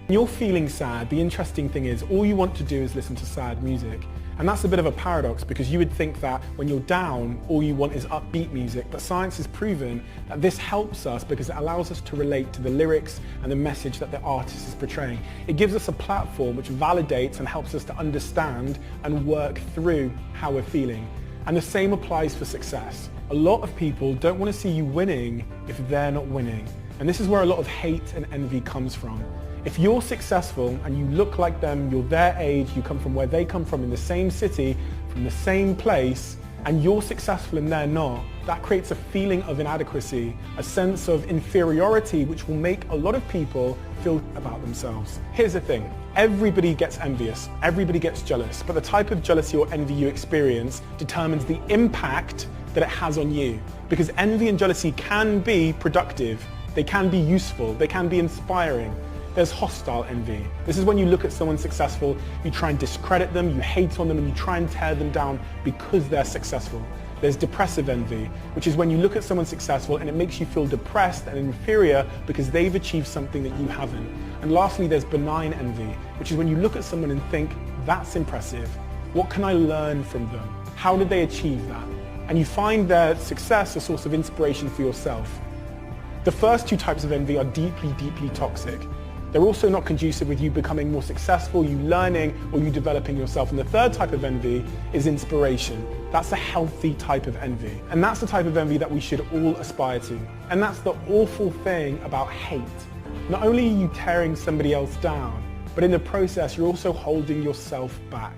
When you're feeling sad, the interesting thing is all you want to do is listen to sad music. And that's a bit of a paradox because you would think that when you're down, all you want is upbeat music, but science has proven that this helps us because it allows us to relate to the lyrics and the message that the artist is portraying. It gives us a platform which validates and helps us to understand and work through how we're feeling. And the same applies for success. A lot of people don't want to see you winning if they're not winning. And this is where a lot of hate and envy comes from. If you're successful and you look like them, you're their age, you come from where they come from in the same city, from the same place, and you're successful and they're not, that creates a feeling of inadequacy, a sense of inferiority, which will make a lot of people feel about themselves. Here's the thing, everybody gets envious, everybody gets jealous, but the type of jealousy or envy you experience determines the impact that it has on you. Because envy and jealousy can be productive, they can be useful, they can be inspiring. There's hostile envy. This is when you look at someone successful, you try and discredit them, you hate on them, and you try and tear them down because they're successful. There's depressive envy, which is when you look at someone successful and it makes you feel depressed and inferior because they've achieved something that you haven't. And lastly, there's benign envy, which is when you look at someone and think, that's impressive. What can I learn from them? How did they achieve that? And you find their success a source of inspiration for yourself. The first two types of envy are deeply, deeply toxic. They're also not conducive with you becoming more successful, you learning, or you developing yourself. And the third type of envy is inspiration. That's a healthy type of envy. And that's the type of envy that we should all aspire to. And that's the awful thing about hate. Not only are you tearing somebody else down, but in the process, you're also holding yourself back.